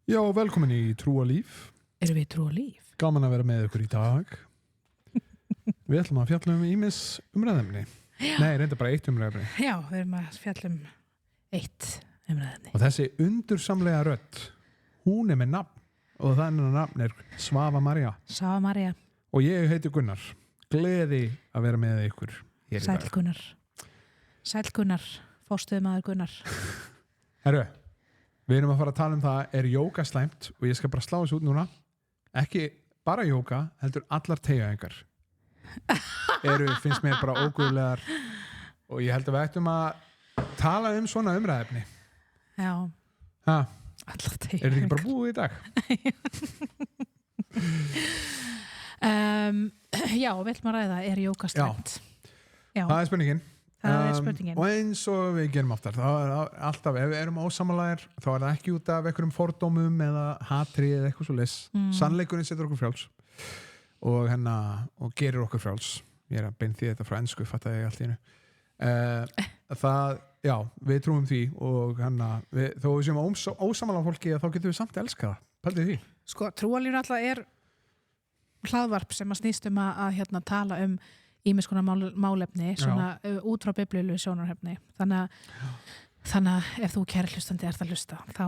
Já, velkomin í Trú og líf. Erum við Trú og líf? Gaman að vera með ykkur í dag. Við ætlum að fjalla ýmis umræðefni. Nei, reynda bara eitt umræðefni. Já, við erum að fjalla eitt umræðefni. Og þessi undursamlega rödd, hún með nafn. Og þannig nafn Svava María. Svava María. Og ég heiti Gunnar. Gleði að vera með ykkur hér í dag. Sæll Gunnar. Sæll Gunnar. Fórstuðumaður Gunnar. Herru, við erum að fara að tala það, jóga slæmt? Og ég skal bara slá þessu út núna. Ekki bara jóga, heldur allar teygjaðingar. Finnst mér bara óguðlegar. Og ég held að við ættum að tala svona umræðefni. Já. Ha? Allar teygjaðingar. Þetta ekki bara búið í dag? Já, við ætlum að ræða, jóga slæmt? Já. Það spurningin. Það spurningin. Og eins og við gerum oftar, þá alltaf, ef við erum ósamálaðir, þá það ekki út af einhverjum fordómum eða hatri eða eitthvað svo leys. Sannleikurinn setur okkur frjáls og gerir okkur frjáls. Ég að beina því þetta frá ensku, fattaði ég allt í einu. Já, við trúum því og þó við séum ósamálaða fólki, þá getum við samt elska það. Paldið því. Sko, trúalífur alltaf hlaðvarp sem að snýst að tala ýmis konar málefni svona út frá biblíulegu sjónarhefni þannig að ef þú kæri hlustandi ert að hlusta þá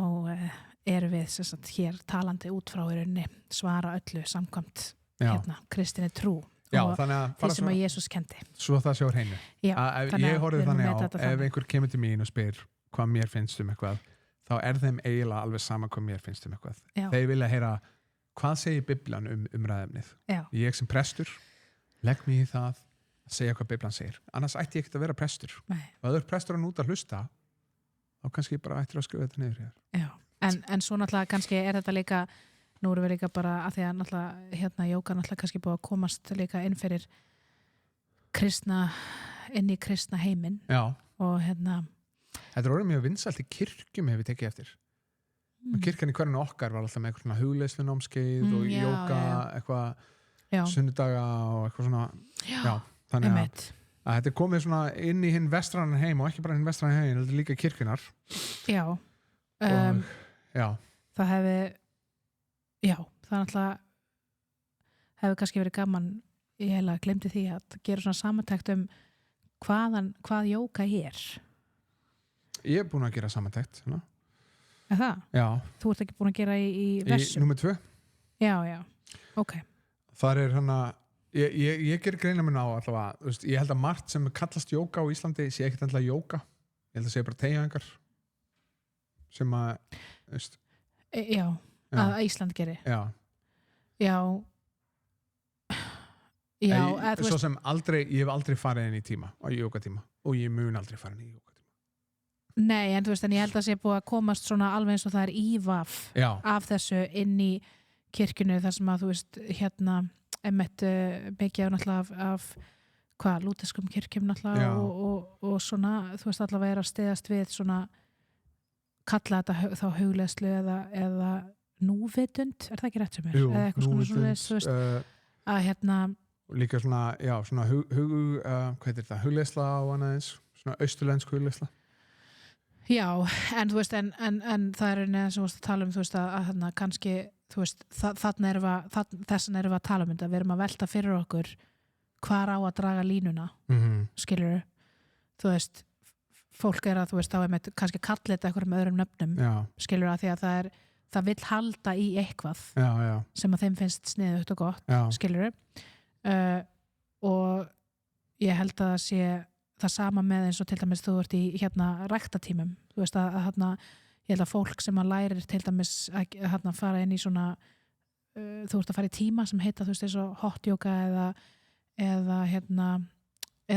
erum við sagt, hér talandi út frá í rauninni svara öllu samkvæmt kristinni trú og því sem að Jesús kendi svo það sjá hreinu ég horfði þannig á ef einhver kemur til mín og spyr hvað mér finnst eitthvað þá þeim eiginlega alveg sama hvað mér finnst eitthvað þeir vilja heyra hvað segir Biblan umræðefnið ég sem prestur legg mig í það að segja hvað Biblan segir. Annars ætti ég ekkert að vera prestur. Nei. Og ef þú ert prestur út að hlusta, þá kannski bara ættir að skrifa þetta niður hér. Já, en svo náttúrulega kannski þetta líka, nú erum við líka bara að því að náttúrulega, jóga náttúrulega kannski búið að komast líka inn fyrir inn í kristna heiminn. Já. Og Þetta orðið mjög vinsælt í kirkjum hefur við tekið eftir. Kirkjan í hverjum okkar var alltaf með eitthvað svona hugleiðslunámskeið og jóga, eitthvað sunnudaga og eitthvað svona þannig að þetta komið svona inn í hinn vestrænan heim og ekki bara hinn vestrænan heim, þetta er líka kirkjunar það náttúrulega hefur kannski verið gaman ég heila glemdi því að gera svona samantækt hvað jóga er. Ég er búin að gera samantækt Er það? Já. Þú ert ekki búin að gera í versum? Í númer 2 Já, ok. Þar ég ger greina minna á allavega, ég held að margt sem kallast jóga á Íslandi sé ekkert endilega jóga, ég held að sé bara teygjaðingar sem að að Ísland geri Já svo sem ég hef aldrei farið inn í tíma á jógatíma og ég mun aldrei farið inn í jógatíma Nei, en ég held að sé búið að komast svona alveg eins og það ívaf af þessu inn í kirkjunu þar sem að þú veist mikið náttúrulega af lúterskum kirkjum náttúrulega og svona þú veist allavega að stiðast við svona kalla þetta þá hugleiðslu eða núvitund það ekki rétt sem Jú, eða eitthvað núvitund þú veist að líka svona hvað heitir það, hugleiðsla á aðeins svona austurlensk hugleiðsla Já, en þú veist en það er eins og að tala þú veist að kannski þú veist, þessan erum við að tala þetta, við erum að velta fyrir okkur hvar á að draga línuna skilurðu, þú veist fólk að þú veist, þá með kannski kalla þetta eitthvað með öðrum nöfnum skilurðu að því að það vill halda í eitthvað sem að þeim finnst sniðugt og gott skilurðu og ég held að það sé það sama með eins og til dæmis þú ert í ræktatímum, þú veist að ég held að fólk sem að lærir til dæmis að fara inn í svona þú ert að fara í tíma sem heita þú veist eins og hot yoga eða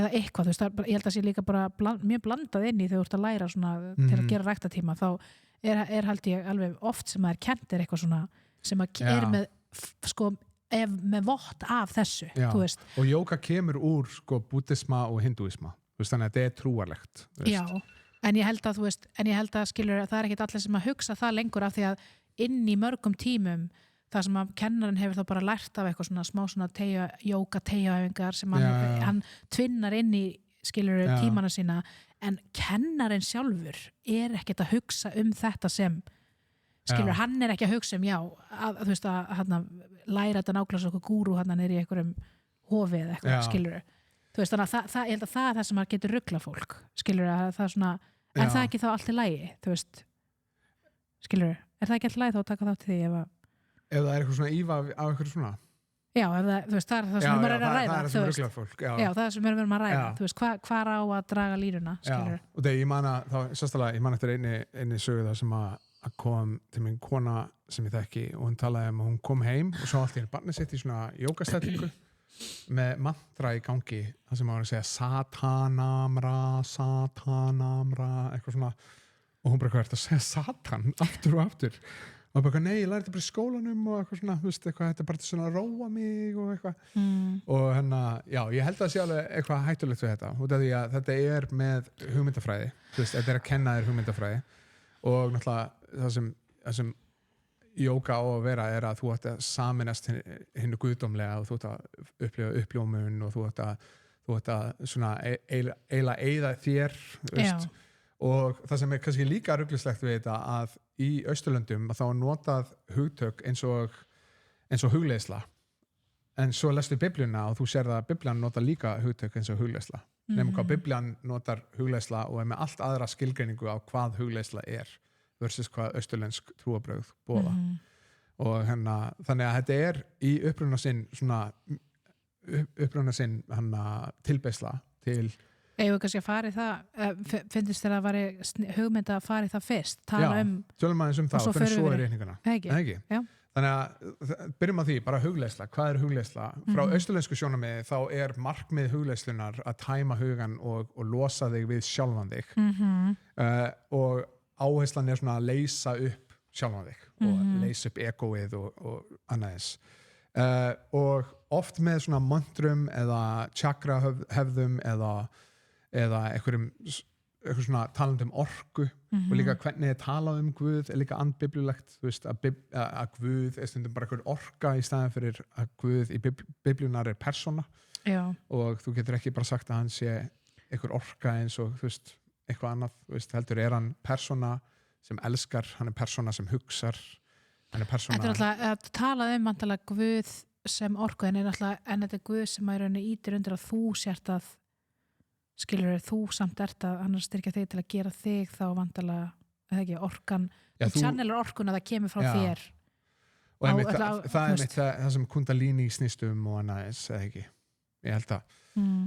eitthvað þú veist, ég held að sé líka bara mjög blandað inn í þegar þú ert að læra svona til að gera ræktatíma, þá held ég alveg oft sem að eitthvað svona sem að með sko með vott af þessu þú veist. Og yoga kemur úr sko búddisma og hindúisma þannig að þetta trúarlegt Já En ég held að skilur að það ekkert allir sem að hugsa það lengur af því að inn í mörgum tímum það sem að kennarinn hefur þá bara lært af eitthvað svona smá svona jóga teygjaæfingar sem hann tvinnar inn í skilur tímana sína en kennarinn sjálfur ekkert að hugsa þetta skilur, Já. hann er ekki að hugsa já, þú veist að hann læra þetta nákvæmlega svo okkur gúrú hann er í einhverjum hofi eða eitthvað, Já. skilur þú veist, þannig að ég held að það er það sem að getur ruggla fólk, skilur að það er svona en Já. það er ekki þá allt í lagi, þú veist skilur, er það ekki allt í lagi þá að taka þátt í því ef það er eitthvað svona íva á eitthvað svona já, ef það, þú veist, það er það sem við erum að ræða það er þú sem veist, rugglar fólk já, það er sem við erum að ræða Já. þú veist, hvar á að draga línuna, skilur og þegar ég man að þá, sérstaklega, ég man eftir einni sögu það sem að kom til minn kona sem ég þekki og hún talaði að hún kom heim og svo allt í henni barnið sitt í svona jógastellingu með mantra í gangi það sem var að segja satanamra eitthvað svona og hún bara hvað er þetta að segja satan aftur og aftur og bara nei, ég læri þetta bara í skólanum og eitthvað svona, þú veist, eitthvað, þetta er bara til svona að róa mig og eitthvað og hérna, já, ég held að það sé alveg eitthvað hættulegt við þetta, út af því að þetta er með hugmyndafræði, þú veist, þetta er að kenna þér hugmyndafræði og náttúrulega það sem jóga á að vera er að þú ætti að saminast hinnu guðdómlega og þú ætti að upplifa uppljómun og þú ætti að svona eiginlega eyða þér, þú veist og það sem er kannski líka ruglislegt við þetta að í Austurlöndum að þá er notað hugtök eins og hugleiðsla en svo lestu Biblíuna og þú sér það að Biblían notar líka hugtök eins og hugleiðsla nefnum hvað Biblían notar hugleiðsla og er með allt aðra skilgreiningu á hvað hugleiðsla er versus hvað austurlensk trúarbrögð boða og hérna þannig að þetta er í uppruna sinn tilbeisla til Eða kannski að fara í það, finnst þér að væri hugmynd að fara í það fyrst, tala tölum aðeins það og fyrir svo er reikningana. Ekki? Já. Þannig að byrjum á því, bara hugleiðsla. Hvað er hugleiðsla? Frá austurlensku sjónarmiði þá er markmið hugleiðslunar að tæma hugan og losa þig við sjálfan þig. Og áherslan er svona að leysa upp sjálfan þig og leysa upp egóið og annaðins. Og oft með svona mantrum eða chakra hefðum eða eitthvað svona talandi orku og líka hvernig þið talað Guð er líka andbiblulegt, þú veist, að Guð er stundum bara eitthvað orka í staðin fyrir að Guð í biblíunar er persóna og þú getur ekki bara sagt að hann sé eitthvað orka eins og þú veist, eitthvað annað, þú veist, heldur er hann persóna sem elskar, hann er persóna sem hugsar, hann er persóna Þetta er alltaf að talað vantalega Guð sem orku en þetta er Guð sem að raunni ítir undir að þú sért að skilur þú samt ert að annars styrkja þig til að gera þig þá vantalega, eða ekki, orkan þú channelar orkun að það kemur frá þér og það er það sem Kundalini snýst og annars, eða ekki ég held það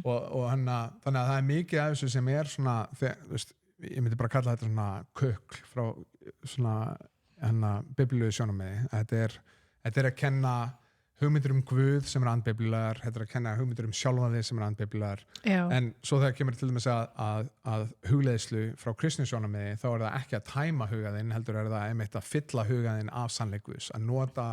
og þannig að það er mikið af þessu sem er svona þú veist, ég myndi bara kalla þetta svona kökl frá svona biblíu sjónarmiði þetta er að kenna hugmyndir Guð sem er andbiblíulegar, þetta er að kenna hugmyndir sjálfa þig sem er andbiblíulegar en svo þegar kemur til dæmis að hugleiðslu frá kristnu sjónarmiði þá er það ekki að tæma hugaðinn heldur er það einmitt að fylla hugaðinn af sannleik Guðs, að nota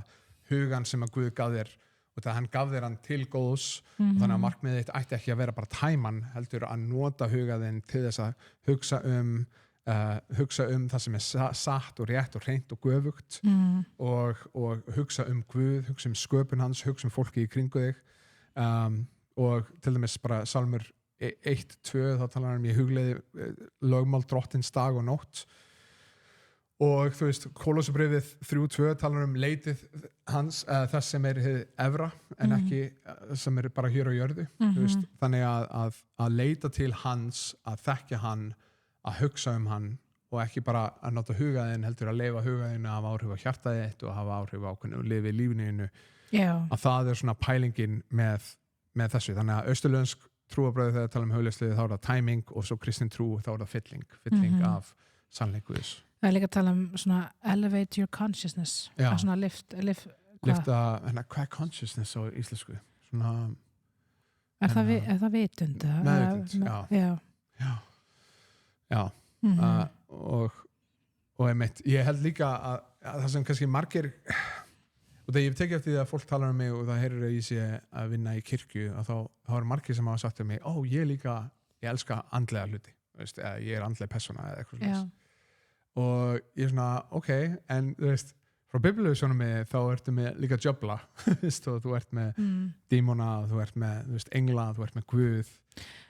hugan sem að Guð gaf þér og það hann gaf þér hann til góðs og þannig að markmiðið þitt ætti ekki að vera bara tæman heldur að nota hugaðinn til þess að hugsa um það sem er satt og rétt og hreint og göfugt og hugsa Guð, hugsa sköpun hans, hugsa fólki í kringu þig og til dæmis bara Salmur 1-2 þá talar ég hugleiði lögmál drottins dag og nótt og þú veist, Kólósabréfið 3-2 talar leitið hans þess sem er hið efra en ekki sem er bara hér á jörðu veist, þannig að leita til hans, að þekkja hann að hugsa hann og ekki bara að nota hugaðinn heldur að leifa hugaðinn að hafa áhrif á hjartaðið þitt og hafa áhrif á hvernig þú lifir lífinu að það er svona pælingin með þessu, þannig að austurlönsk trúarbröð þegar tala hugleiðslu þá er það timing og svo kristin trú þá er það fylling af sannleik Guðs. Það er líka að tala svona elevate your consciousness að svona lifta, hvað er consciousness á íslensku? Svona Er það vitund? Meðvitund, já og einmitt, ég held líka að það sem kannski margir og þegar ég tekið eftir því að fólk talar mig og það heyrir að ég sé að vinna í kirkju og þá er margir sem hafa sagt um mig ég elska andlega hluti veist, ég er andlega persóna eða eitthvað svona og ég er svona, ok en þú veist, frá biblíu sjónum þá ertu með líka djöfla og þú ert með dímona þú ert með engla, þú ert með Guð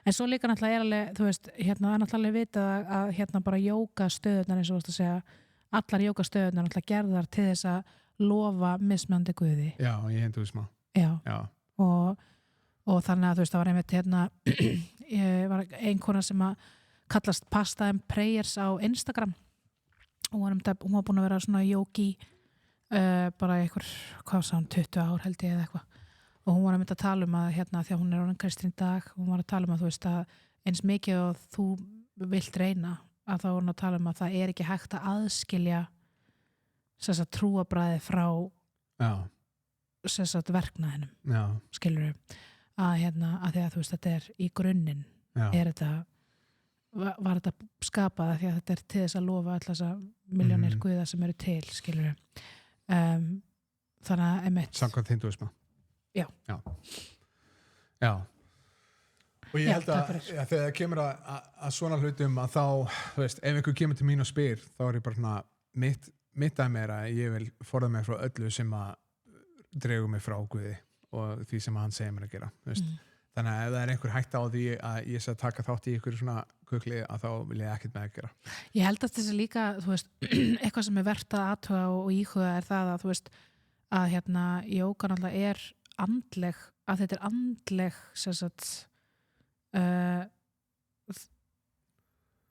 en svo líka náttúrulega er alveg þú veist, það er náttúrulega vitað að bara jóga stöðunar eins og þú veist að segja allar jógastöðunar náttúrulega gerðar til þess að lofa mismunandi guði. Já, í hindúisma. Já. Já. Og þannig að þú veist, það var einmitt ég var einkona sem að kallast Pasta and Prayers á Instagram og hún var búin að vera svona jógi bara einhver, hvað sá hún, 20 ár held ég eða eitthvað og hún var að mynda að tala að því að hún orðin kristinn í dag og hún var að tala að þú veist að eins mikið og þú vilt reyna að þá var hún að tala að það er ekki hægt að aðskilja trúabræði frá verknaðinum skilurðu að því að þú veist þetta er í grunninn er þetta var þetta skapað því að þetta er til þess að lofa allar þessar milljónir guða sem eru til skilurðu þannig að einmitt samkvæmt hindúisma já og ég held að þegar það kemur að svona hlutum að þá, þú veist, ef einhver kemur til mín og spyr þá er ég bara svona mitt dæmi er að ég vil forða mig frá öllu sem að dregur mig frá Guði og því sem hann segir mér að gera þannig að ef það er einhver hætta á því að ég sé að taka þátt í ykkur svona kukli að þá vil ég ekkert með að gera. Ég held að þessi líka, þú veist, eitthvað sem er vert að athuga og íhuga er það að þú veist að jóga náttúrulega er andleg, að þetta er andleg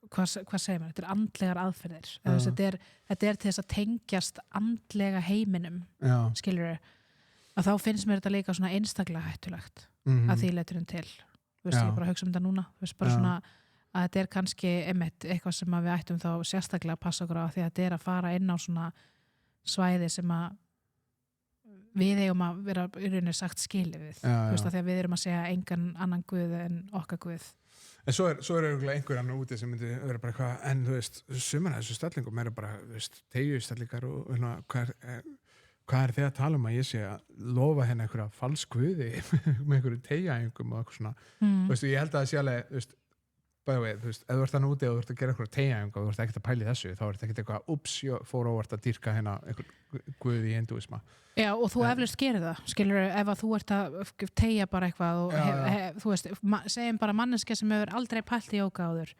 hvað segir maður, þetta er andlegar aðferðir þetta er til þess að tengjast andlega heiminum skilurðu, að þá finnst mér þetta líka svona einstaklega hættulegt að því leturinn til þú veist, ég bara hugsa þetta núna þú veist, bara svona að þetta er kannski eitthvað sem að við ættum þá sérstaklega að passa okkur á því að þetta er að fara inn á svona svæði sem að við eigum að vera í rauninni sagt skilið við þú veist, að því að við erum að segja engan annan guð en okkar guð. En svo er einhver annar úti sem myndi vera bara eitthvað, en þú veist, sumar af þessu stellingum eru bara, þú veist, teygjustellingar og hvað er þið að tala að ég sé að lofa henni einhverja falskguði með einhverju teygjaæfingum og eitthvað svona. Þú veist, ég held að það sé alveg, þú veist, bæði, þú veist, ef þú ert þannig úti og þú ert að gera einhverja teygjaæfingu og þú ert ekkert að pæli þessu, þá er þetta ekkert eitthvað, ég fór óvart að dýrka hérna einhver guði í hindúisma. Já, og þú eflaust gerir það, skilur, ef að þú ert að teygja bara eitthvað og þú veist, segjum bara manneskja sem hefur aldrei pælt í jóga áður,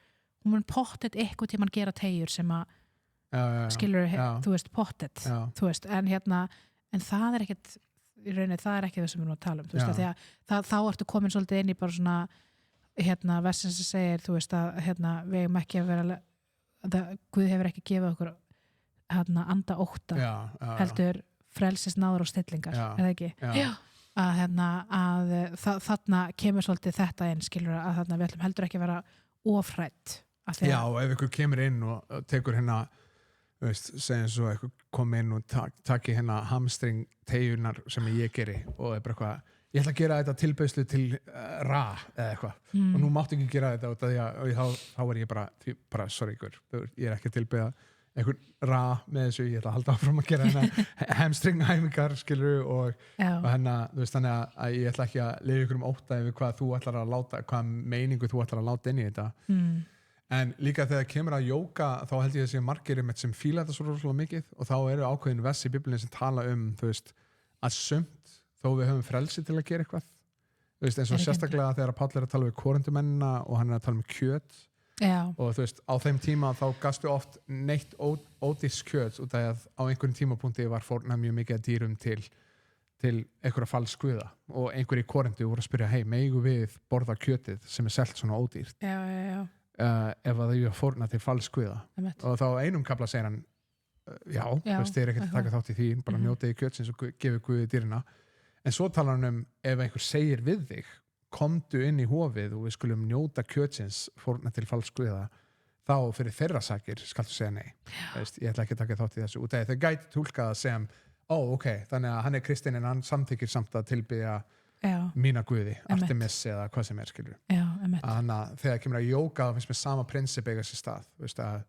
hún mun pottet eitthvað tímann gera teygjur sem að skilur, þú veist, pottet þú veist, en það er ekkert í rauninni, það er ekki það sem við erum að tala um þú veist, að þá ertu komin svolítið inn í bara svona versin sem segir, þú veist, að við eigum ekki að vera Guð hefur ekki gefið okkur anda ótta heldur frelsisnáður og stillingar, er það ekki? Já. Að þarna kemur svolítið þetta inn, skilur, að þarna við ætlum heldur ekki að vera ofrætt. Já, og ef ykkur kemur inn og tekur hérna, veist, segjum svo eitthvað kom inn og taki hérna hamstring teyjunar sem ég geri og er bara eitthvað, ég ætla að gera þetta tilbeiðslu til Ra eða eitthvað og nú máttu ekki gera þetta út af því að þá er ég bara sorry ykkur, ég er ekki að tilbeiða einhvern Ra með þessu, ég ætla að halda áfram að gera hérna hamstringhæfingar skilur og hérna, þú veist, þannig að ég ætla ekki að lifa ykkur ótta yfir hvað þú ætlar að láta, hvað meiningu þú ætlar að láta inn í þetta en líka þegar kemur að jóga þá held ég að sé margir sem fíla þetta svo rosalega mikið og þá eru ákveðin vers í Biblíunni sem tala þú veist, að sumt þó við höfum frelsi til að gera eitthvað þú veist, eins og sérstaklega þegar Páll er að tala við Korintúmennina og hann er að tala kjöt og þú veist, á þeim tíma þá gastu oft neitt ódýrs kjöt út af að á einhverjum tímapunkti var fórnað mjög mikið að dýrum til einhverja falskguða og einhverjir í Korintu voru að spyrja, hei, megum við borða kjötið sem er selt svona ódýrt ef að þau fórnað til falskguða og þá einum kafla segir hann já, þú veist, þeir eru ekkert að taka þátt í því bara njótiði kjötsins og gefið Guði dýrina en svo talar hann ef einhver segir við þig komdu inn í hofið og við skulum njóta kjötsins fórna til falskguða þá fyrir þeirra sakir skaltu segja nei veist, ég ætla ekki að taka þátt í þessu út af þau gæti túlkað að segja ok, þannig að hann er kristinn en hann samþykir samt að tilbiðja mína guði, Artemis eða hvað sem er skilur þannig að þegar kemur að jóga þá finnst mér sama prinsip eiga sér stað veist, að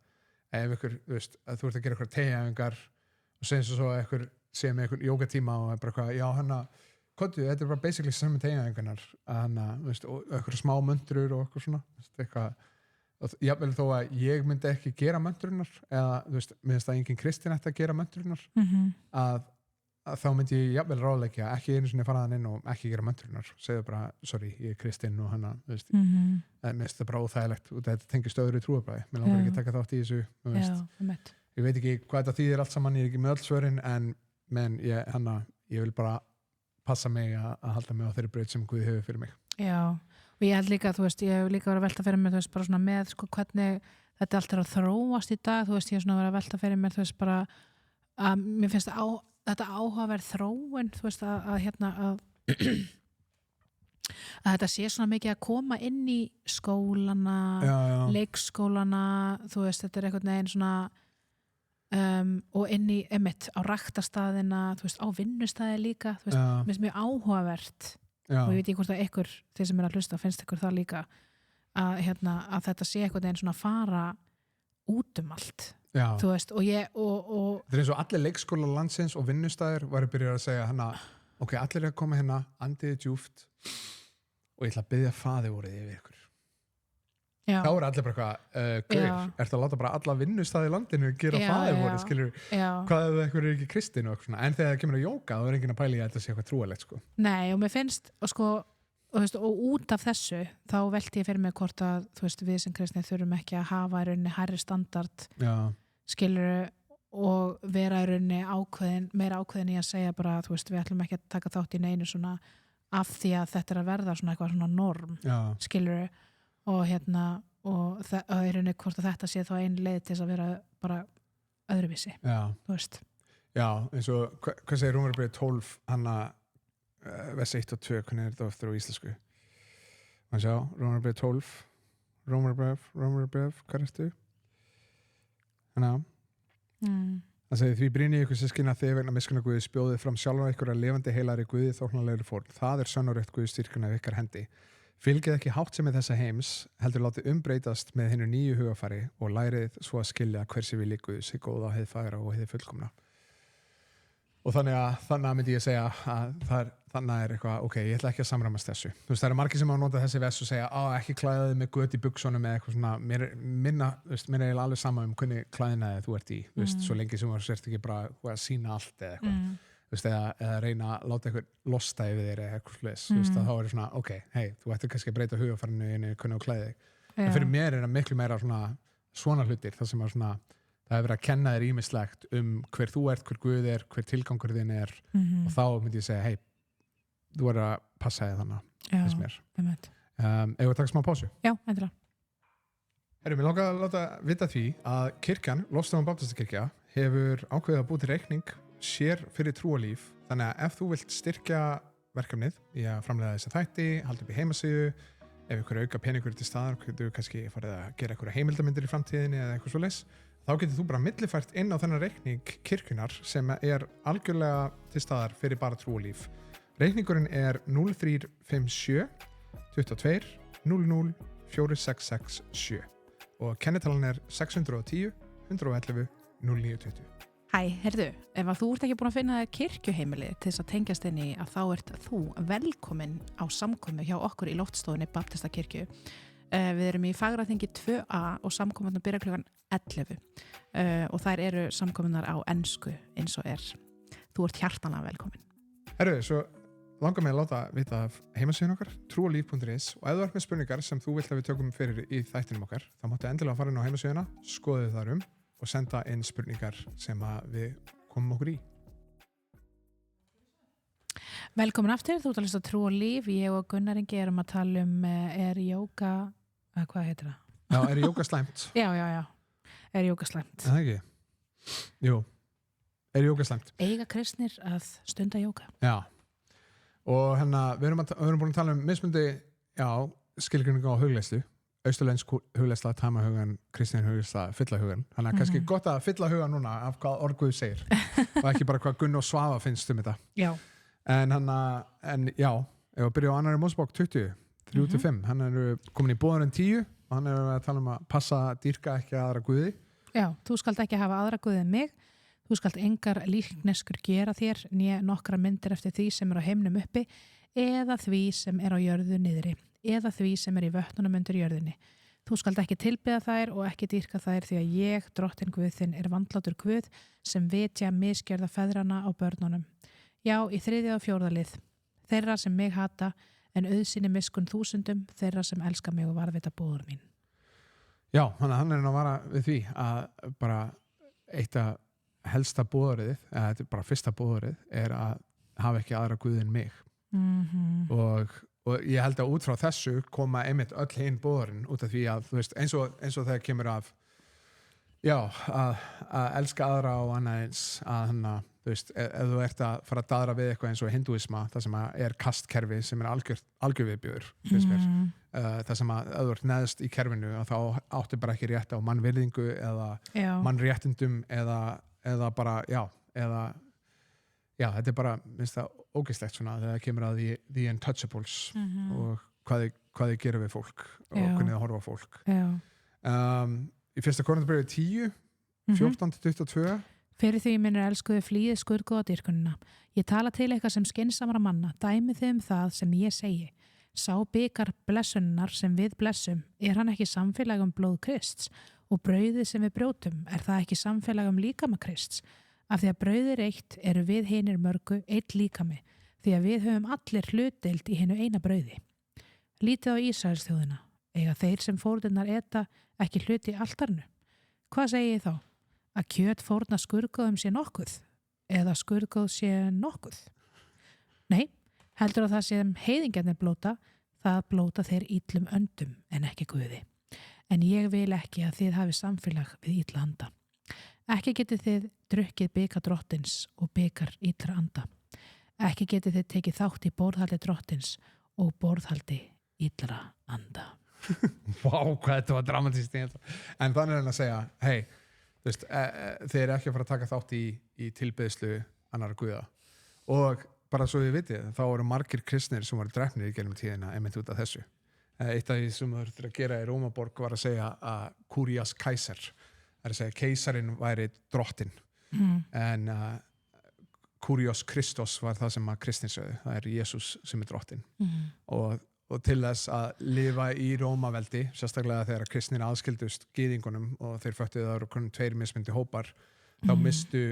ef ykkur, að þú ert að gera eitthvað teygjaæfingar og segjum svo eitthvað segja með eitthvað jógatíma og er bara eitthvað, já hanna þetta er bara basically saman teygjaæfingarnar og eitthvað smá möndrur og eitthvað svona eitthvað, jafnvel þó að ég myndi ekki gera möndrunar eða þú veist, mér finnst að engin kristinn ætti að gera möndrunar að þá myndi ég jafnvel ráðleggja ekki einu sinni fara þann inn og ekki gera möndrunar segja bara, sorry, ég er kristinn og hanna mér finnst það bara óþægilegt og þetta tengist öðru trúarbræði mér langar ekki að taka þátt í þessu ég veit ekki hvað þetta þýðir allt saman, ég er ekki með öll svörin en ég vil bara passa mig að halda mig á þeirri braut sem Guð hefur fyrir mig. Já, og ég held líka, þú veist, ég hef líka verið að velta fyrir mér, þú veist, bara svona með, sko, hvernig þetta allt að þróast í dag, þú veist, ég hef svona verið að velta fyrir mér, þú veist, bara að mér finnst þetta áhugaverð þróun, þú veist, að þetta sé svona mikið að koma inn í skólana, leikskólana, þú veist, þetta einhvern veginn svona og inn í, á ræktastaðina, þú veist, á vinnustæði líka, þú veist, mér finnst mjög áhugavert og ég veit ekki hvort að ykkur, þeir sem að hlusta, finnst ykkur það líka að þetta sé einhvern veginn svona fara út allt, þú veist, og þetta eins og allir leikskóla landsins og vinnustæðir væri byrjað að segja ok, allir er að koma hérna, andiði djúft og ég ætla að biðja faðirvorið yfir ykkur. Þá er allir bara eitthvað, ertu að láta bara alla vinnustæði í landinu gera faðirvorið, skilur, hvað ef eitthvað er ekki kristin og eitthvað svona, en þegar það kemur að jóka, þá er enginn að pæla í að þetta sé eitthvað trúalegt, sko. Nei, og mér finnst, og út af þessu, þá velti ég fyrir mig hvort að, þú veist, við sem kristni þurfum ekki að hafa í rauninni hærri standard, skilur, og vera í rauninni meira ákveðin í að segja bara, þú veist, við ætlum ekki að taka þátt í neinu svona af því að þetta er að verða svona eitthvað svona norm, skilur, og í rauninni hvort að þetta sé þá ein leið til þess að vera bara öðruvísi, þú veist. Já, eins og, hvað segir Rómarbréf 12, vers 1 og 2, hvernig er þetta oftur á íslensku? Maður sjá, Rómarbréf 12, Rómarbréf, hvað ertu? Það segir því brýni ykkur systkini að þið vegna miskunnar Guðs bjóðið fram sjálfa ykkur að lifandi heilari Guði þóknanlegri fórn. Það er sönn og rétt Guðs styrkun af ykkar hendi. Fylgið ekki háttsemi þessa heims, heldur látið umbreytast með hinnu nýju hugafari og lærið svo að skilja hversi vilji Guðs í góða, hið fagra og hið fullkomna. Og þannig myndi ég segja að þannig er eitthvað, ok, ég ætla ekki að samræmast þessu. Þú veist, það eru margir sem á að nota þessi vess og segja, ekki klæðið með göt í buxunum eða eitthvað svona, mér er alveg sama hvernig klæðinaði þú ert í, þú veist, svo lengi sem þú sért ekki bara að sína allt eða eitthvað, þú veist, eða reyna að láta eitthvað losta yfir þér eða eitthvað slags, þú veist, þá er svona, ok, þú ættir kannski að breyta hugafarinu inn í hvernig þú klæðið þig. En fyrir mér er það miklu meira svona hlutir, það sem svona það hefur verið að kenna þér ýmislegt hver þú ert, hver Guð er, hver tilgangur þinn er og þá myndi ég segja, þú verður að passa þig þannig, finnst mér. Eigum við að taka smá pásu? Já, endilega. Mér langar að láta vita því að kirkjan, Lofstofan Baptistakirkja, hefur ákveðið að búið til reikning sér fyrir trúalíf, þannig að ef þú vilt styrkja verkefnið í að framleiða þessi þætti, halda upp í heimasíðu, ef ykkur auka peningur til staðar, getur kannski farið að gera einhverja heimildarmyndir í framtíðinni eða eitthvað svoleiðis, þá getur þú bara millifært inn á þennan reikning kirkjunar sem er algjörlega til staðar fyrir bara trúalíf. Reikningurinn er 0357 22 00 4667 og kennitalan er 610 111 0920. Hæ, heyrðu, ef að þú ert ekki búin að finna þér kirkjuheimili til þess að tengjast inn í að þá ert þú velkomin á samkomu hjá okkur í Loftstofunni Baptistakirkju. Við erum í Fagraþingi 2A og samkomunar byrja klukkan 11 og þær eru samkomunar á ensku eins og er. Þú ert hjartanlega velkomin. Heyrðu, svo langar mig að láta vita af heimasíðun okkar, trúalíf.is og ef þú ert með spurningar sem þú vilt að við tökum fyrir í þættinum okkar, þá máttu endilega fara inn á heimasíðuna, skoðu þar og senda inn spurningar sem við komum okkur í. Velkomin aftur, þú ert að hlusta á Trú og líf. Ég og Gunnar Ingi erum að tala er jóga, hvað heitir það? Já, er jóga slæmt? Já, er jóga slæmt. Það ekki? Jú, er jóga slæmt. Eiga kristnir að stunda jóga? Já, og við erum búin að tala mismundi, skilgreiningu á hugleiðslu, austurlensk hugleiðsla, tamahugan, kristin hugleiðsla, fyllahugan. Þannig að kannski gott að fylla hugan núna af hvað orð Guð segir og ekki bara hvað Gunn og Svava finnst þetta. Já. En ef að byrja á annarri Mósebók 20, 3-5, hann er komin í boðurinn 10 og hann er að tala að passa dýrka ekki aðra guði. Já, þú skalt ekki hafa aðra guði en mig, þú skalt engar líkneskur gera þér, né nokkra myndir eftir því sem er á heimnum uppi, eða því sem er á jörðu niðri, eða því sem er í vötnunum undir jörðinni. Þú skalt ekki tilbiðja þær og ekki dýrka þær því að ég, drottinn Guð þinn, er vandlátur Guð sem vitja misgjörða feðrana á börnunum. Já, í 3. og 4. lið. Þeirra sem mig hata, en auðsýni miskunn 1000, þeirra sem elska mig og varðvita bóður mín. Já, hann er að vara við því að bara eitt að helsta boðorðið, eða þetta bara fyrsta boðorðið, að hafa ekki aðra guð en mig. Og ég held að út frá þessu koma einmitt öll hinn boðorðin út af því að, þú veist, eins og þegar kemur af að elska aðra og annað eins að þú veist, ef þú ert að fara að daðra við eitthvað eins og hindúisma, það sem er kastkerfi sem algjör viðbjóður, finnst mér. Það sem að ef þú ert neðst í kerfinu að þá áttu bara ekki rétt á mannvirðingu eða mannréttindum eða bara, eða þetta er bara, minnst það ógeðslegt svona þegar það kemur að the untouchables og hvað þið gerir við fólk og hvernig það horfa á fólk. Í fyrsta Korintharbréfi 10, 14-22 Fyrir því minnir elskuðu flýið skurðgóða dýrkunina. Ég tala til eitthvað sem skynsamara manna, dæmið þið það sem ég segi. Sá bikar blessunnar sem við blessum, hann ekki samfélagum blóð Krists? Og brauðið sem við brjótum, það ekki samfélagum líkama Krists? Af því að brauðið eitt eru við hinir mörgu eitt líkami, því að við höfum allir hlutdeild í hinu eina brauði. Lítið á Ísraelsþjóðina, eiga þeir sem fórnirnar eta ekki hluti í altarnu. Hvað segi ég þá? Að kjöt fórna skurðgóðum sé nokkuð eða skurðgóð sé nokkuð? Nei, heldur að það sem heiðingjarnir blóta, það blóta þeir illum öndum en ekki guði. En ég vil ekki að þið hafi samfélag við illa anda. Ekki getið þið drukkið bikar drottins og bikar illra anda. Ekki getið þið tekið þátt í borðhaldi drottins og borðhaldi illra anda. Vá, hvað þetta var dramatískt. En þannig er hann að segja, hei, þú veist, þeir eru ekki að fara að taka þátt í tilbeiðslu annarra guða. Og bara svo þið vitið, þá eru margir kristnir sem voru drepnir í gegnum tíðina einmitt út af þessu. Eitt af því sem þau þurftu að gera í Rómaborg var að segja að Kurias Kaiser, það er að segja keisarinn væri drottinn, en Kurios Kristos var það sem að kristnir sögðu, það er Jesús sem er drottinn. Og til þess að lifa í Rómaveldi, sérstaklega þegar kristnir aðskildust gyðingunum og þeir föttuðu það eru tveir mismundi hópar, þá mistu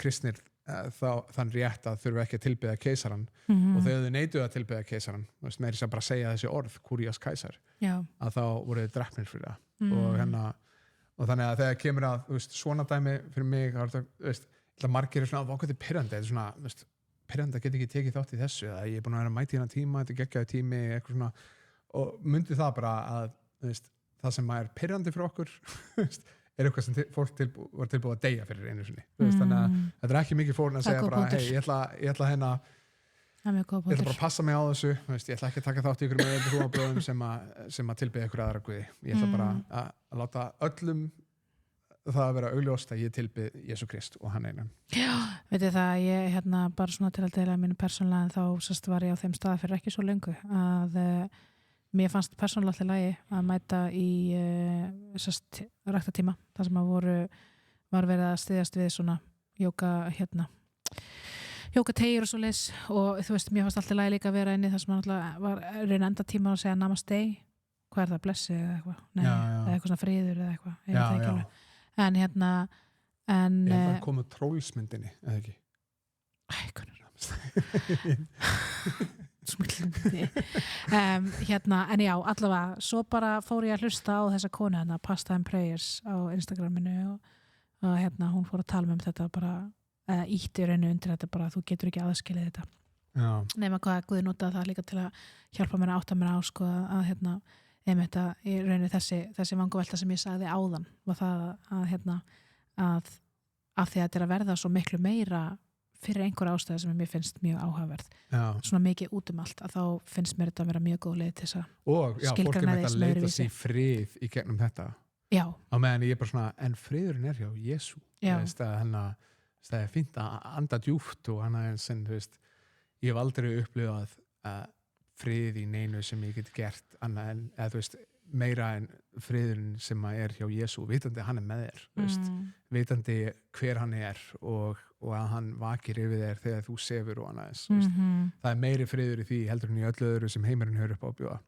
kristnir þann rétt að þurfa ekki að tilbiðja keisaran og þegar þau neituðu að tilbiðja keisaran, meiri sem bara segja þessi orð, Kurios Kaiser, að þá voru þau drepnir fyrir það. Og þannig að þegar kemur að svona dæmi fyrir mig, það margir er svona ákveðið pirrandi, þetta er svona, pirrandi að geta ekki tekið þátt í þessu eða ég er búin að vera mæti hérna tíma, þetta er geggjaði tími eitthvað svona, og myndi það bara að það sem er pirrandi fyrir okkur er eitthvað sem fólk var tilbúið að deyja fyrir einu sinni, þannig að þetta er ekki mikið fórn að segja bara, hei, ég ætla hérna ég ætla bara að passa mig á þessu, ég ætla ekki að taka þátt í ykkur með trúarbröðum sem að tilbiðja ykkur aðra guði, ég ætla bara að láta öllum það að vera augljóst að ég tilbið Jesú Krist og hann einan. Já, veitir það, ég bara svona til að deila mínu persónulega, þá sérst var ég á þeim stað fyrir ekki svo lengu að mér fannst persónulega alltaf lagi að mæta í sérst ræktatíma, þar sem að var verið að styðjast við svona jókategjur og svo leis og þú veist, mér fannst alltaf lagi líka að vera inni þar sem alltaf var reyna enda tíma að segja namaste, hvað er það, blessi eða eitthvað, eða eitthvað svona friður eða eitthvað, ég veit það ekki alveg. En er það komið trólsmyndinni, eða ekki? En já, allavega svo bara fór ég að hlusta á þessa konu Pasta and Prayers á Instagraminu og hún fór að tala um þetta bara, ítti rauninu undir þetta bara, þú getur ekki aðskilið þetta nema hvað Guði notaði það líka til að hjálpa mér að átta mér á sko, að einmitt að í rauninni þessi vangavelta sem ég sagði áðan var það að af því að þetta er að verða svo miklu meira fyrir einhver ástæði sem mér finnst mjög áhugaverð svona mikið út allt að þá finnst mér þetta að vera mjög góð leið til þess að skilgreina því sem leita sér frið í gegnum þetta á meðan ég er bara svona, en friðurinn er hjá Jesú það er fínt að anda djúpt og hann er sem, ég hef aldrei upplifað frið í neinu sem ég get gert annað en, eða þú veist, meira en friðurinn sem er hjá Jesú, vitandi hann er með þér, vitandi hver hann er og að hann vakir yfir þér þegar þú sefur og annað það er meiri friður í því heldur en í öllu öðru sem heimurinn hefur upp á að bjóða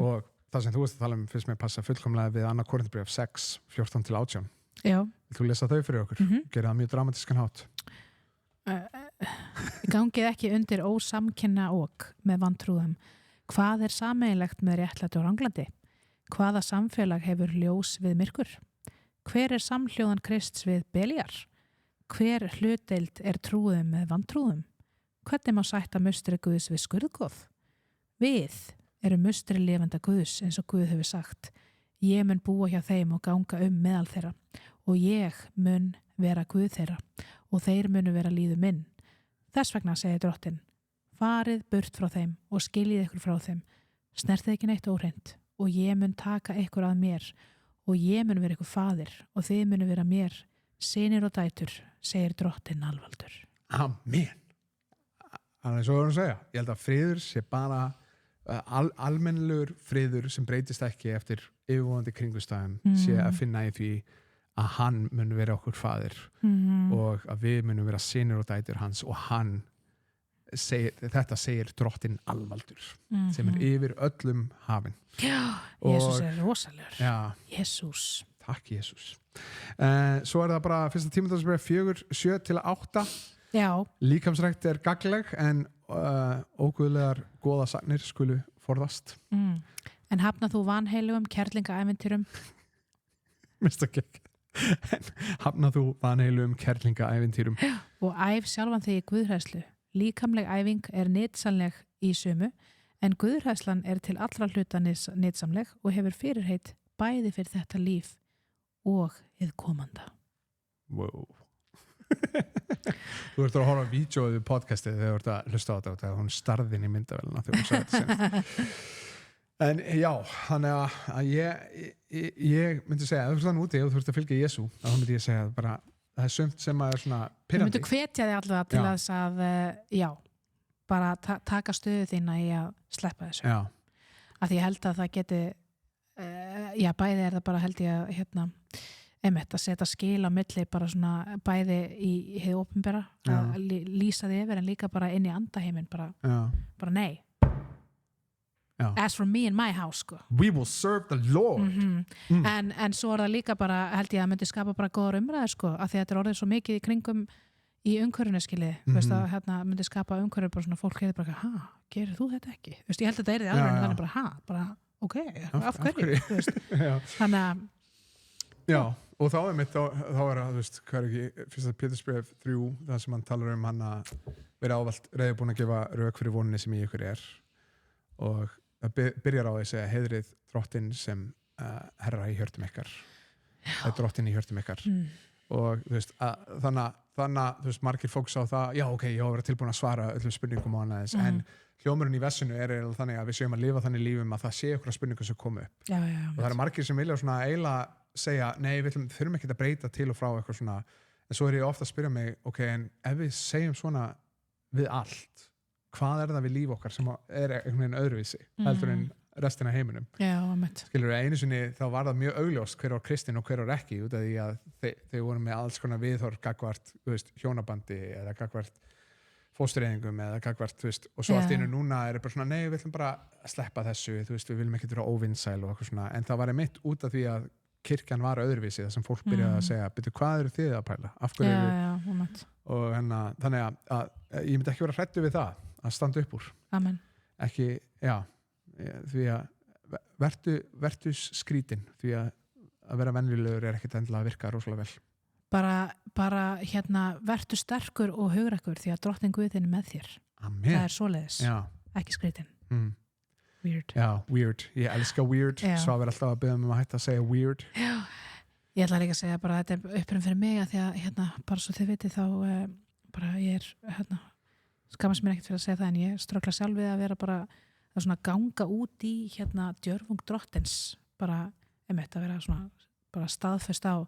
og það sem þú veist að tala finnst mér passa fullkomlega við 2. Korintharbréf 6, 14-18 Vilt þú lesa þau fyrir okkur? Gera það mjög dramatískan hátt Gangið ekki undir ósamkynna ok með vantrúðum. Hvað er sameiginlegt með réttlæti og ranglandi? Hvaða samfélag hefur ljós við myrkur? Hver samhljóðan Krists við Beljar? Hver hlutdeild trúðum með vantrúðum? Hvernig má sætta mustri Guðs við skurðgóð? Við erum mustri lifanda Guðs eins og Guð hefur sagt. Ég mun búa hjá þeim og ganga meðal þeirra og ég mun vera Guð þeirra og þeir munu vera líður minn. Þess vegna segir Drottinn, farið burt frá þeim og skiljið ykkur frá þeim. Snertið ekki neitt óhreint og ég mun taka ykkur að mér og ég mun vera ykkur faðir og þið munu vera mér, synir og dætur, segir Drottinn alvaldur. Amen. Þannig svo vorum að segja. Ég held að friður sé bara almennilegur friður sem breytist ekki eftir yfirvofandi kringumstæðum sé að finna í því að hann mun vera okkur faðir og að við munum vera synir og dætur hans og hann þetta segir Drottinn alvaldur sem yfir öllum hafin. Já, Jesús rosalegur. Já. Jesús. Takk Jesús. Svo það bara fyrsta Tímóteusbréf 4:7-8. Já. Líkamsrækt gagnleg en óguðlegar góða sagnir skulu forðast. En hafna þú vanheilugum kerlingaæventýrum? Mista gekk. Hafna þú vanheilugum kerlingaæventýrum. Og æf sjálfan þig í guðhræðslu. Líkamleg æfing nytsamleg í sumu, en guðhræðslan til allra hluta nytsamleg og hefur fyrirheit bæði fyrir þetta líf og hið komanda. Wow. Þú ert að horfa á vídeóið við podcastið þegar þú ert að hlusta á þetta og þegar hún starði inn í myndavélina þegar hún sagði þetta sem. En já, þannig að ég myndi segja, ef þú ert þannig úti og þú ert að fylgja Jesú, þá myndi ég segja bara það sumt sem að svona pirrandi. Þú myndir hvetja þig allavega til þess að bara taka stöðu þína í að sleppa þessu. Já. Af því ég held að það geti bæði það bara held ég að að setja skil á milli bara svona bæði í hið opinbera að lýsa því yfir en líka bara inn í andaheimin bara nei. As for me and my house sko. We will serve the Lord. En svo það líka bara held ég að myndi skapa bara góðar umræður sko af því að þetta orðið svo mikið í kringum í umhverfinu skilið, veist að myndi skapa umhverfinu bara svona fólk hefði bara gerir þú þetta ekki? Veist, ég held að þetta er því alveg en þannig bara ok, af hverju? Þannig að Já, og þá mitt þá það, þú veist, hvað ekki fyrsta Pétursbréf 3, það sem hann talar hann að vera ávalt reiðubúin að gefa rök fyrir voninni sem í ykkur og það byrjar á því að segja heiðrið Drottinn sem herra í hjörtum ykkar Drottinn í hjörtum ykkar og þú veist, þannig þú veist, margir fókus á það, já ok, ég á að vera tilbúin að svara öllum spurningum á hann en hljómurinn í vessinu þannig að við séum að lifa þannig lífum að það sé okkur spurningum sem komu upp og það margir sem vilja svona eiginlega segja, nei, við þurfum ekki að breyta til og frá eitthvað svona, en svo ég ofta að spyrja mig, ok, en ef við segjum svona við allt, hvað það við líf okkar sem einhvern veginn öðruvísi heldur en restina af heiminum skilur einu sinni, þá var það mjög augljóst hver var kristinn og hver var ekki út af því að þeir voru með alls konar viðhorf gagvart, hjónabandi eða gagvart fóstureyðingum eða gagvart, og svo allt einu núna bara svona, nei, við ætlum bara að sleppa þessu við viljum ekki vera óvinnsæl og eitthvað svona, en það var einmitt út af því að kirkjan var öðruvísi þar sem fólk byrjaði að segja betur hvað eru þið að pæla, af hverju og þannig að ég myndi ekki vera hræddur við það að standa upp úr Amen. Ekki, því að vertu skrítin því að vera venjulegur ekkert endilega að virka rosalega vel bara vertu sterkur og hugrakkur því að Drottinn Guðinn með þér Amen. Það svoleiðis, ekki skrítin Weird. Já, weird. Ég elska weird. Svo verður alltaf að biðja að hætta að segja weird. Já. Ég ætla líka að segja bara að þetta er uppröðum fyrir mig að því að bara svo þið vitið þá bara ég skammast mér ekkert fyrir að segja það en ég ströggla sjálf við að vera bara að svona ganga út í djörfung Drottins bara að vera svona bara staðfest á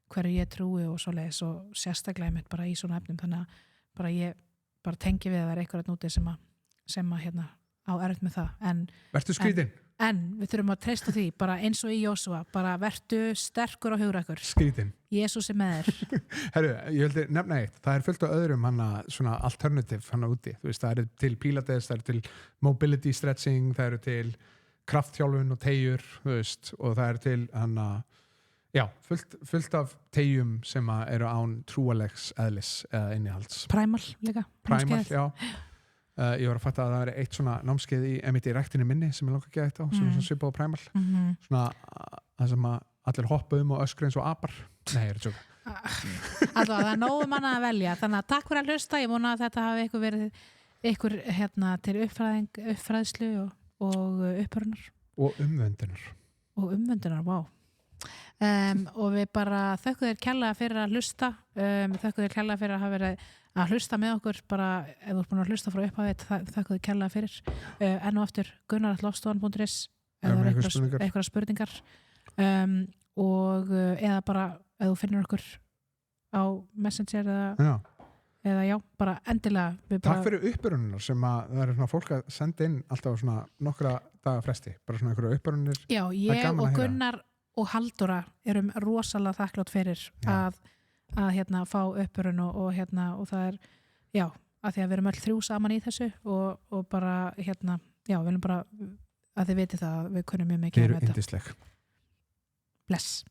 hverju ég trúi og svoleiðis og sérstaklega bara í svona efnum þannig að bara ég bara tengi við að vera eitthvað núti sem að á erfitt með það vertu skrítin en við þurfum að treysta því bara eins og í Jósúa bara vertu sterkur og hugrakkur skrítin Jesús er með þér Herru, ég vildi nefna eitt það er fullt af öðrum svona alternative úti þú veist, það til pilates, það til mobility stretching, það til kraftþjálfun og teygjur þú veist, og það til fullt af teygjum sem eru án trúalegs eðlis eða innihalds Primal líka Primal, já ég var að fatta að það er eitt svona námskeið í ræktinni minni sem ég langar að geða eitt á sem er svona svipað á Primal svona það sem að allir hoppa og öskra eins og apar. Nei, ég tjóka. Alltaf, það nógu manna að velja. Þannig að takk fyrir að hlusta. Ég vona að þetta hafi ykkur verið ykkur til uppfræðslu og uppörunar. Og umvöndunar. Vá. Og við bara þökkum þér kærlega fyrir að hlusta. Þökkum þér kærlega fyrir að hafa verið að hlusta með okkur, bara ef þú ert búin að hlusta frá upphafið, þökkum þér kærlega fyrir. Enn og aftur gunnar@lofstofan.is ef það eru einhverjar spurningar. Og eða bara ef þú finnur okkur á Messenger eða já, bara endilega Takk fyrir uppbörunar sem að það eru svona fólk að senda inn alltaf svona nokkra daga fresti, bara svona einhverju uppbörunir. Já, ég og Gunnar og Halldóra erum rosalega þakklátt fyrir að fá uppbörun og það er, já, að því að við erum öll þrjú saman í þessu og bara, já, við viljum bara að þið viti það að við kunnum mjög mikið Þið eru yndisleg. Bless.